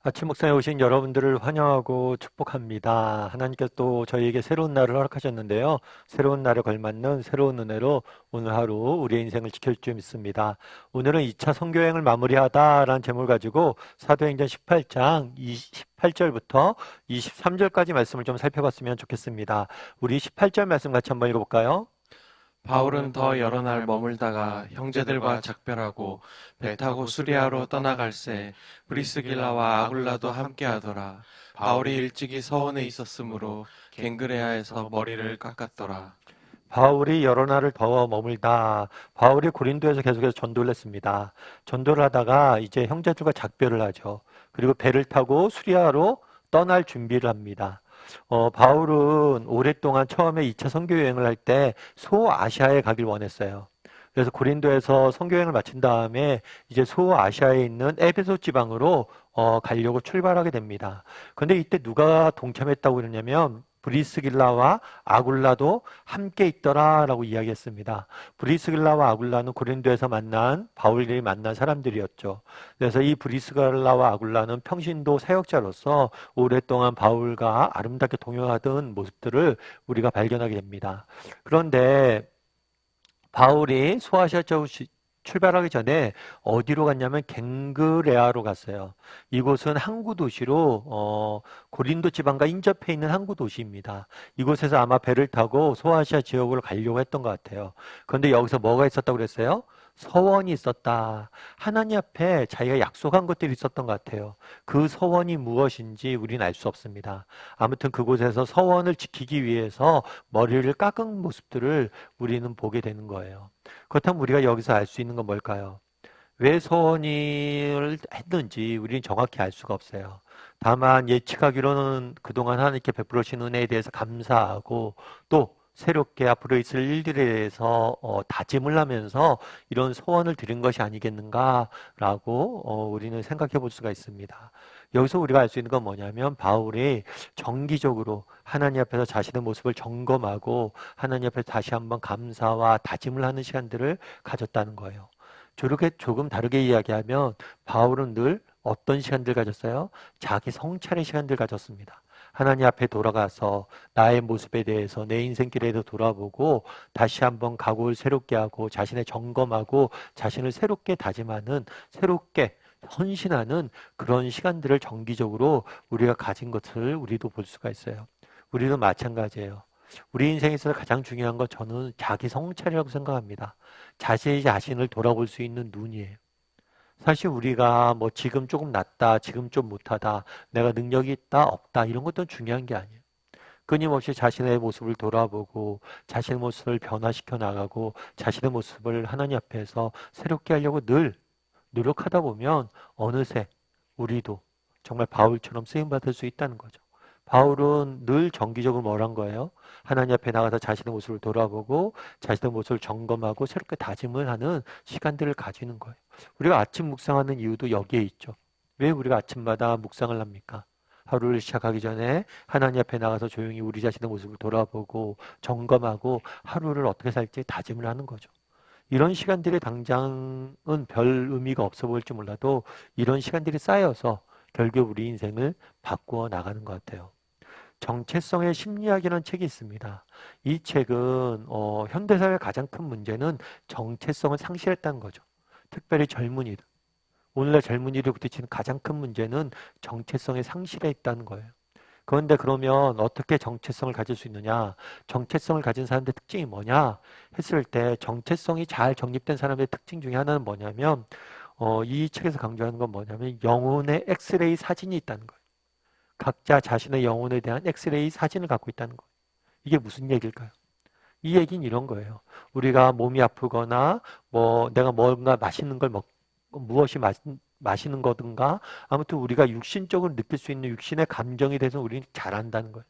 아침 목상에 오신 여러분들을 환영하고 축복합니다. 하나님께서 또 저희에게 새로운 날을 허락하셨는데요. 새로운 날에 걸맞는 새로운 은혜로 오늘 하루 우리의 인생을 지킬 줄 믿습니다. 오늘은 2차 선교여행을 마무리하다라는 제목을 가지고 사도행전 18장 28절부터 23절까지 말씀을 좀 살펴봤으면 좋겠습니다. 우리 18절 말씀 같이 한번 읽어볼까요? 바울은 더 여러 날 머물다가 형제들과 작별하고 배 타고 수리아로 떠나갈새 브리스길라와 아굴라도 함께하더라. 바울이 일찍이 서원에 있었으므로 갱그레아에서 머리를 깎았더라. 바울이 여러 날을 더 머물다. 바울이 고린도에서 계속해서 전도를 했습니다. 전도를 하다가 이제 형제들과 작별을 하죠. 그리고 배를 타고 수리아로 떠날 준비를 합니다. 바울은 오랫동안 처음에 2차 선교 여행을 할 때 소아시아에 가길 원했어요. 그래서 고린도에서 선교 여행을 마친 다음에 이제 소아시아에 있는 에베소 지방으로 가려고 출발하게 됩니다. 그런데 이때 누가 동참했다고 그러냐면 브리스길라와 아굴라도 함께 있더라라고 이야기했습니다. 브리스길라와 아굴라는 고린도에서 만난 바울이 만난 사람들이었죠. 그래서 이 브리스길라와 아굴라는 평신도 사역자로서 오랫동안 바울과 아름답게 동행하던 모습들을 우리가 발견하게 됩니다. 그런데 바울이 소아시아 쪽으로 출발하기 전에 어디로 갔냐면 갱그레아로 갔어요. 이곳은 항구 도시로 고린도 지방과 인접해 있는 항구 도시입니다. 이곳에서 아마 배를 타고 소아시아 지역으로 가려고 했던 것 같아요. 그런데 여기서 뭐가 있었다고 그랬어요? 서원이 있었다. 하나님 앞에 자기가 약속한 것들이 있었던 것 같아요. 그 서원이 무엇인지 우리는 알 수 없습니다. 아무튼 그곳에서 서원을 지키기 위해서 머리를 깎은 모습들을 우리는 보게 되는 거예요. 그렇다면 우리가 여기서 알 수 있는 건 뭘까요? 왜 서원을 했는지 우리는 정확히 알 수가 없어요. 다만 예측하기로는 그동안 하나님께 베풀어 주신 은혜에 대해서 감사하고 또 새롭게 앞으로 있을 일들에 대해서 다짐을 하면서 이런 소원을 드린 것이 아니겠는가라고 우리는 생각해 볼 수가 있습니다. 여기서 우리가 알 수 있는 건 뭐냐면 바울이 정기적으로 하나님 앞에서 자신의 모습을 점검하고 하나님 앞에 다시 한번 감사와 다짐을 하는 시간들을 가졌다는 거예요. 저렇게 조금 다르게 이야기하면 바울은 늘 어떤 시간들 가졌어요? 자기 성찰의 시간들 가졌습니다. 하나님 앞에 돌아가서 나의 모습에 대해서 내 인생길에 도 돌아보고 다시 한번 각오를 새롭게 하고 자신의 점검하고 자신을 새롭게 다짐하는 새롭게 헌신하는 그런 시간들을 정기적으로 우리가 가진 것을 우리도 볼 수가 있어요. 우리도 마찬가지예요. 우리 인생에서 가장 중요한 건 저는 자기 성찰이라고 생각합니다. 자신의 자신을 돌아볼 수 있는 눈이에요. 사실 우리가 뭐 지금 조금 낫다, 지금 좀 못하다, 내가 능력이 있다, 없다, 이런 것도 중요한 게 아니에요. 끊임없이 자신의 모습을 돌아보고 자신의 모습을 변화시켜 나가고 자신의 모습을 하나님 앞에서 새롭게 하려고 늘 노력하다 보면 어느새 우리도 정말 바울처럼 쓰임받을 수 있다는 거죠. 바울은 늘 정기적으로 뭘 한 거예요? 하나님 앞에 나가서 자신의 모습을 돌아보고 자신의 모습을 점검하고 새롭게 다짐을 하는 시간들을 가지는 거예요. 우리가 아침 묵상하는 이유도 여기에 있죠. 왜 우리가 아침마다 묵상을 합니까? 하루를 시작하기 전에 하나님 앞에 나가서 조용히 우리 자신의 모습을 돌아보고 점검하고 하루를 어떻게 살지 다짐을 하는 거죠. 이런 시간들이 당장은 별 의미가 없어 보일지 몰라도 이런 시간들이 쌓여서 결국 우리 인생을 바꾸어 나가는 것 같아요. 정체성의 심리학이라는 책이 있습니다. 이 책은 현대사회의 가장 큰 문제는 정체성을 상실했다는 거죠. 특별히 젊은이들. 오늘날 젊은이들이 부딪히는 가장 큰 문제는 정체성의 상실에 있다는 거예요. 그런데 그러면 어떻게 정체성을 가질 수 있느냐? 정체성을 가진 사람들의 특징이 뭐냐? 했을 때 정체성이 잘 정립된 사람의 특징 중에 하나는 뭐냐면 이 책에서 강조하는 건 뭐냐면 영혼의 엑스레이 사진이 있다는 거예요. 각자 자신의 영혼에 대한 엑스레이 사진을 갖고 있다는 거예요. 이게 무슨 얘기일까요? 이 얘기는 이런 거예요. 우리가 몸이 아프거나 뭐 내가 뭔가 맛있는 걸 무엇이 마시는 거든가 아무튼 우리가 육신적으로 느낄 수 있는 육신의 감정에 대해서 우리는 잘 안다는 거예요.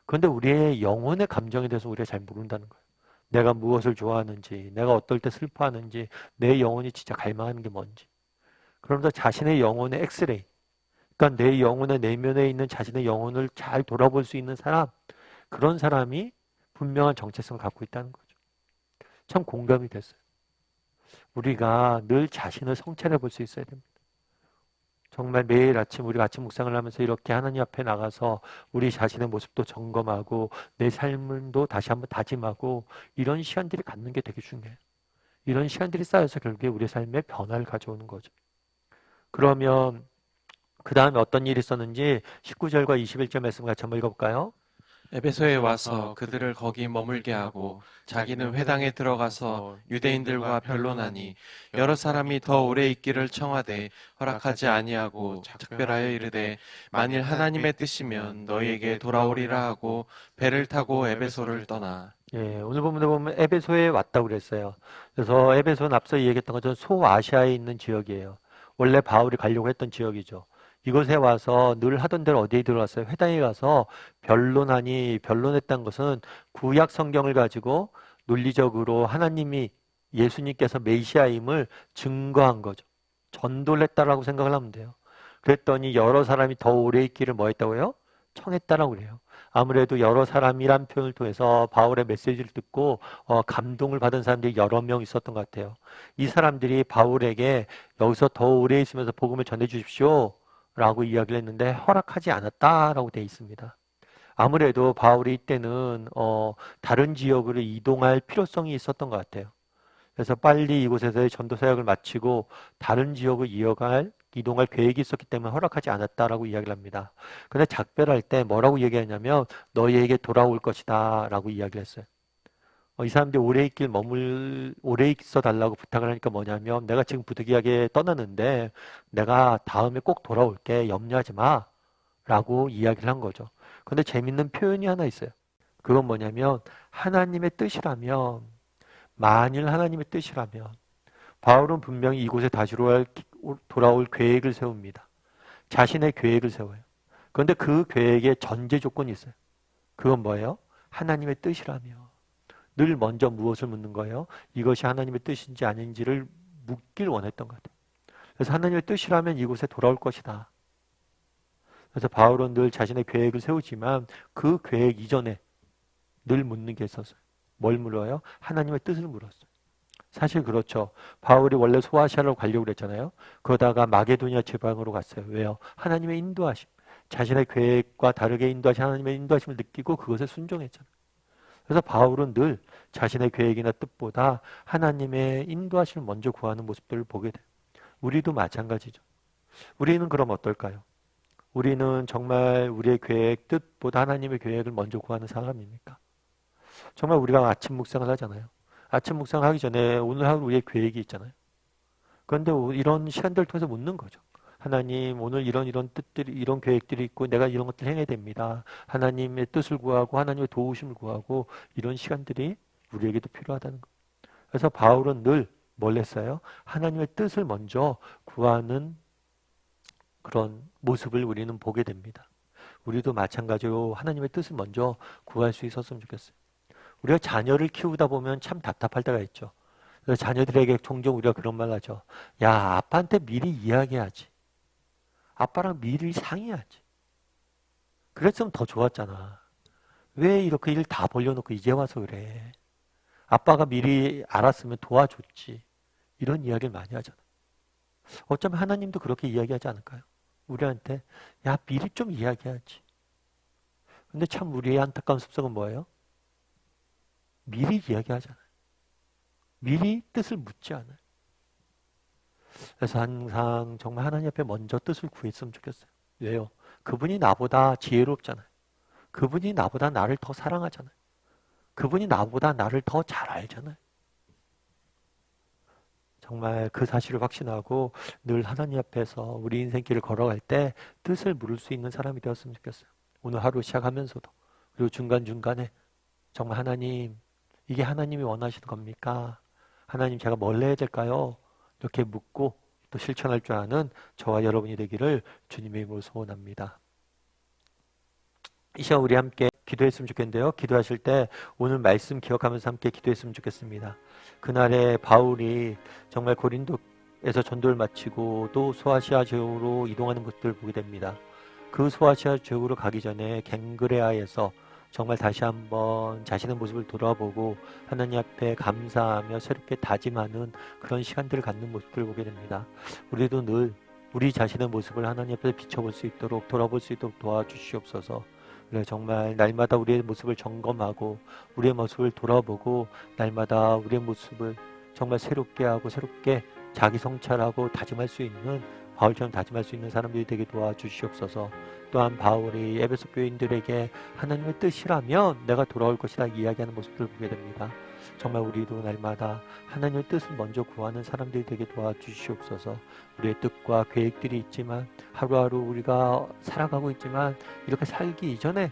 그런데 우리의 영혼의 감정에 대해서 우리가 잘 모른다는 거예요. 내가 무엇을 좋아하는지, 내가 어떨 때 슬퍼하는지, 내 영혼이 진짜 갈망하는 게 뭔지. 그러면서 자신의 영혼의 엑스레이, 그러니까 내 영혼의 내면에 있는 자신의 영혼을 잘 돌아볼 수 있는 사람, 그런 사람이 분명한 정체성을 갖고 있다는 거죠. 참 공감이 됐어요. 우리가 늘 자신을 성찰해 볼 수 있어야 됩니다. 정말 매일 아침 우리가 아침 묵상을 하면서 이렇게 하나님 앞에 나가서 우리 자신의 모습도 점검하고 내 삶도 다시 한번 다짐하고 이런 시간들이 갖는 게 되게 중요해요. 이런 시간들이 쌓여서 결국에 우리 삶에 변화를 가져오는 거죠. 그러면 그 다음에 어떤 일이 있었는지 19절과 21절 말씀 같이 한번 읽어볼까요? 에베소에 와서 그들을 거기 머물게 하고 자기는 회당에 들어가서 유대인들과 변론하니 여러 사람이 더 오래 있기를 청하되 허락하지 아니하고 작별하여 이르되 만일 하나님의 뜻이면 너희에게 돌아오리라 하고 배를 타고 에베소를 떠나. 예, 오늘 본문에 보면 에베소에 왔다고 그랬어요. 그래서 에베소는 앞서 얘기했던 것처럼 소아시아에 있는 지역이에요. 원래 바울이 가려고 했던 지역이죠. 이곳에 와서 늘 하던 대로 어디에 들어왔어요? 회당에 가서 변론하니, 변론했다는 것은 구약 성경을 가지고 논리적으로 하나님이 예수님께서 메시아임을 증거한 거죠. 전도를 했다라고 생각을 하면 돼요. 그랬더니 여러 사람이 더 오래 있기를 뭐 했다고요? 청했다라고 그래요. 아무래도 여러 사람이란 표현을 통해서 바울의 메시지를 듣고 감동을 받은 사람들이 여러 명 있었던 것 같아요. 이 사람들이 바울에게 여기서 더 오래 있으면서 복음을 전해 주십시오 라고 이야기를 했는데 허락하지 않았다라고 되어 있습니다. 아무래도 바울이 이때는 다른 지역으로 이동할 필요성이 있었던 것 같아요. 그래서 빨리 이곳에서의 전도 사역을 마치고 다른 지역으로 이동할 계획이 있었기 때문에 허락하지 않았다라고 이야기를 합니다. 근데 작별할 때 뭐라고 얘기하냐면 너희에게 돌아올 것이다 라고 이야기를 했어요. 이 사람들이 오래 있어 달라고 부탁을 하니까 뭐냐면 내가 지금 부득이하게 떠나는데 내가 다음에 꼭 돌아올게 염려하지 마 라고 이야기를 한 거죠. 근데 재밌는 표현이 하나 있어요. 그건 뭐냐면 하나님의 뜻이라면 만일 하나님의 뜻이라면 바울은 분명히 이곳에 다시 돌아올 계획을 세웁니다. 자신의 계획을 세워요. 그런데 그 계획에 전제 조건이 있어요. 그건 뭐예요? 하나님의 뜻이라면. 늘 먼저 무엇을 묻는 거예요? 이것이 하나님의 뜻인지 아닌지를 묻길 원했던 것 같아요. 그래서 하나님의 뜻이라면 이곳에 돌아올 것이다. 그래서 바울은 늘 자신의 계획을 세우지만 그 계획 이전에 늘 묻는 게 있었어요. 뭘 물어요? 하나님의 뜻을 물었어요. 사실 그렇죠. 바울이 원래 소아시아로 가려고 그랬잖아요. 그러다가 마게도니아 지방으로 갔어요. 왜요? 하나님의 인도하심. 자신의 계획과 다르게 인도하신 하나님의 인도하심을 느끼고 그것에 순종했잖아요. 그래서 바울은 늘 자신의 계획이나 뜻보다 하나님의 인도하심을 먼저 구하는 모습들을 보게 돼요. 우리도 마찬가지죠. 우리는 그럼 어떨까요? 우리는 정말 우리의 계획, 뜻보다 하나님의 계획을 먼저 구하는 사람입니까? 정말 우리가 아침 묵상을 하잖아요. 아침 묵상하기 전에 오늘 하루 우리의 계획이 있잖아요. 그런데 이런 시간들을 통해서 묻는 거죠. 하나님, 오늘 이런 뜻들이, 이런 계획들이 있고 내가 이런 것들을 행해야 됩니다. 하나님의 뜻을 구하고 하나님의 도우심을 구하고 이런 시간들이 우리에게도 필요하다는 거. 그래서 바울은 늘 뭘 했어요? 하나님의 뜻을 먼저 구하는 그런 모습을 우리는 보게 됩니다. 우리도 마찬가지로 하나님의 뜻을 먼저 구할 수 있었으면 좋겠어요. 우리가 자녀를 키우다 보면 참 답답할 때가 있죠. 그래서 자녀들에게 종종 우리가 그런 말 하죠. 야, 아빠한테 미리 이야기하지. 아빠랑 미리 상의하지. 그랬으면 더 좋았잖아. 왜 이렇게 일 다 벌려놓고 이제 와서 그래. 아빠가 미리 알았으면 도와줬지. 이런 이야기를 많이 하잖아. 어쩌면 하나님도 그렇게 이야기하지 않을까요? 우리한테 야, 미리 좀 이야기하지. 근데 참 우리의 안타까운 습성은 뭐예요? 미리 이야기하잖아요. 미리 뜻을 묻지 않아요. 그래서 항상 정말 하나님 앞에 먼저 뜻을 구했으면 좋겠어요. 왜요? 그분이 나보다 지혜롭잖아요. 그분이 나보다 나를 더 사랑하잖아요. 그분이 나보다 나를 더 잘 알잖아요. 정말 그 사실을 확신하고 늘 하나님 앞에서 우리 인생길을 걸어갈 때 뜻을 물을 수 있는 사람이 되었으면 좋겠어요. 오늘 하루 시작하면서도 그리고 중간중간에 정말 하나님, 이게 하나님이 원하시는 겁니까? 하나님, 제가 뭘 해야 될까요? 이렇게 묻고 또 실천할 줄 아는 저와 여러분이 되기를 주님의 이름으로 소원합니다. 이 시간 우리 함께 기도했으면 좋겠는데요. 기도하실 때 오늘 말씀 기억하면서 함께 기도했으면 좋겠습니다. 그날에 바울이 정말 고린도에서 전도를 마치고 또 소아시아 지역으로 이동하는 모습을 보게 됩니다. 그 소아시아 지역으로 가기 전에 갱그레아에서 정말 다시 한번 자신의 모습을 돌아보고 하나님 앞에 감사하며 새롭게 다짐하는 그런 시간들을 갖는 모습들을 보게 됩니다. 우리도 늘 우리 자신의 모습을 하나님 앞에서 비춰볼 수 있도록 돌아볼 수 있도록 도와주시옵소서. 그래 정말 날마다 우리의 모습을 점검하고 우리의 모습을 돌아보고 날마다 우리의 모습을 정말 새롭게 하고 새롭게 자기 성찰하고 다짐할 수 있는 바울처럼 다짐할 수 있는 사람들이 되게 도와주시옵소서. 또한 바울이 에베소 교인들에게 하나님의 뜻이라면 내가 돌아올 것이다 이야기하는 모습들을 보게 됩니다. 정말 우리도 날마다 하나님의 뜻을 먼저 구하는 사람들이 되게 도와주시옵소서. 우리의 뜻과 계획들이 있지만 하루하루 우리가 살아가고 있지만 이렇게 살기 이전에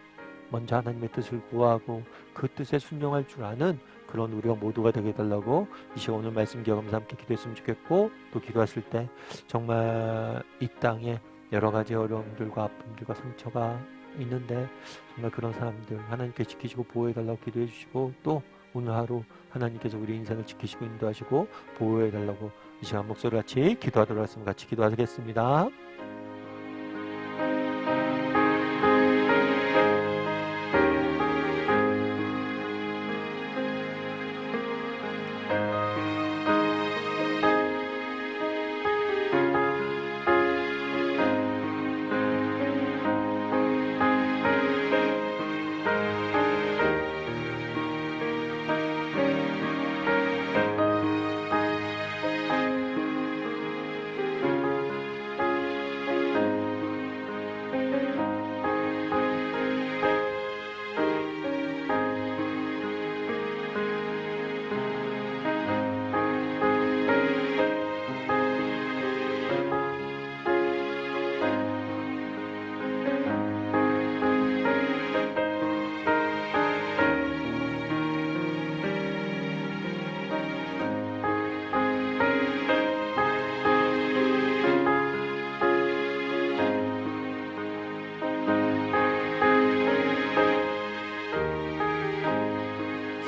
먼저 하나님의 뜻을 구하고 그 뜻에 순종할 줄 아는 그런 우리가 모두가 되게 해달라고 이 시간 오늘 말씀 기억하면서 함께 기도했으면 좋겠고, 또 기도했을 때 정말 이 땅에 여러 가지 어려움들과 아픔들과 상처가 있는데 정말 그런 사람들 하나님께 지키시고 보호해달라고 기도해 주시고, 또 오늘 하루 하나님께서 우리 인생을 지키시고 인도하시고 보호해달라고 이 시간 목소리 같이 기도하도록 하겠습니다. 같이 기도하겠습니다.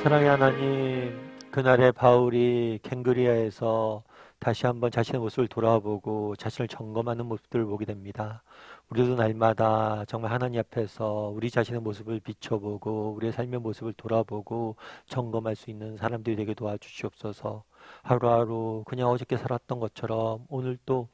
사랑의 하나님, 그날의 바울이 갱그리아에서 다시 한번 자신의 모습을 돌아보고 자신을 점검하는 모습들을 보게 됩니다. 우리도 날마다 정말 하나님 앞에서 우리 자신의 모습을 비춰보고 우리의 삶의 모습을 돌아보고 점검할 수 있는 사람들이 되게 도와주시옵소서. 하루하루 그냥 어저께 살았던 것처럼 오늘 또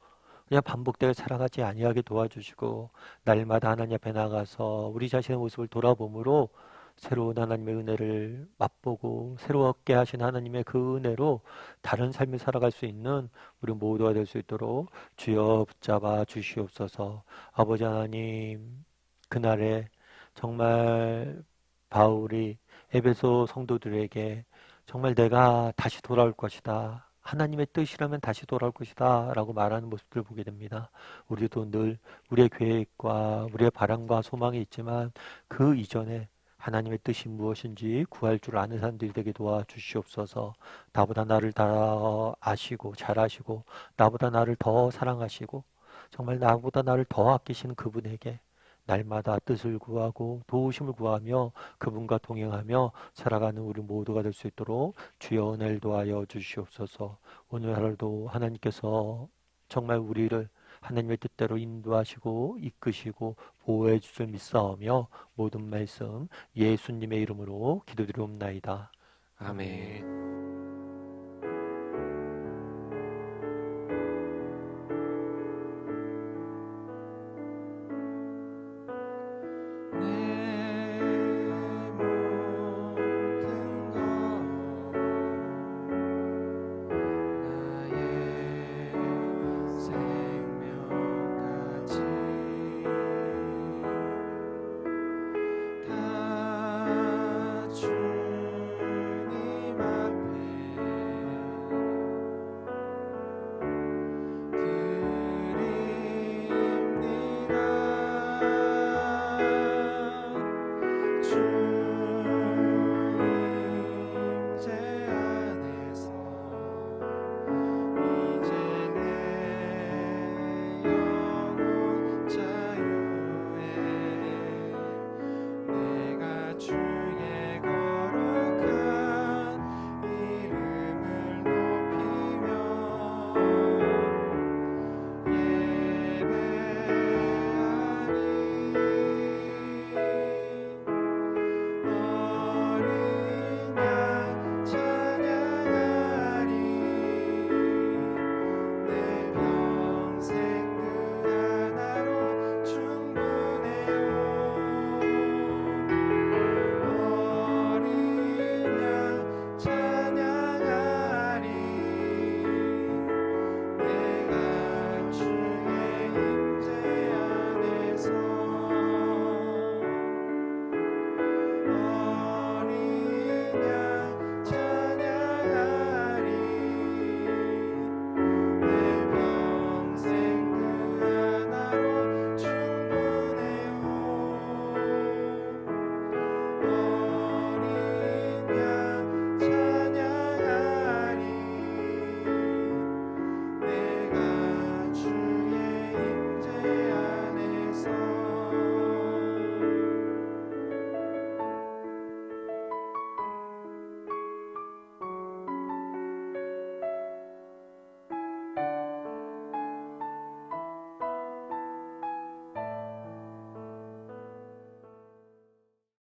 그냥 반복되게 살아가지 아니하게 도와주시고, 날마다 하나님 앞에 나가서 우리 자신의 모습을 돌아봄으로 새로운 하나님의 은혜를 맛보고 새롭게 하신 하나님의 그 은혜로 다른 삶을 살아갈 수 있는 우리 모두가 될 수 있도록 주여 붙잡아 주시옵소서. 아버지 하나님, 그날에 정말 바울이 에베소 성도들에게 정말 내가 다시 돌아올 것이다, 하나님의 뜻이라면 다시 돌아올 것이다 라고 말하는 모습들을 보게 됩니다. 우리도 늘 우리의 계획과 우리의 바람과 소망이 있지만 그 이전에 하나님의 뜻이 무엇인지 구할 줄 아는 사람들이 되게 도와주시옵소서. 나보다 나를 더 아시고 잘 아시고 나보다 나를 더 사랑하시고 정말 나보다 나를 더 아끼시는 그분에게 날마다 뜻을 구하고 도우심을 구하며 그분과 동행하며 살아가는 우리 모두가 될 수 있도록 주여 은혜를 도하여 주시옵소서. 오늘 하루도 하나님께서 정말 우리를 하나님의 뜻대로 인도하시고 이끄시고 보호해 주실 믿사오며 모든 말씀 예수님의 이름으로 기도드리옵나이다. 아멘.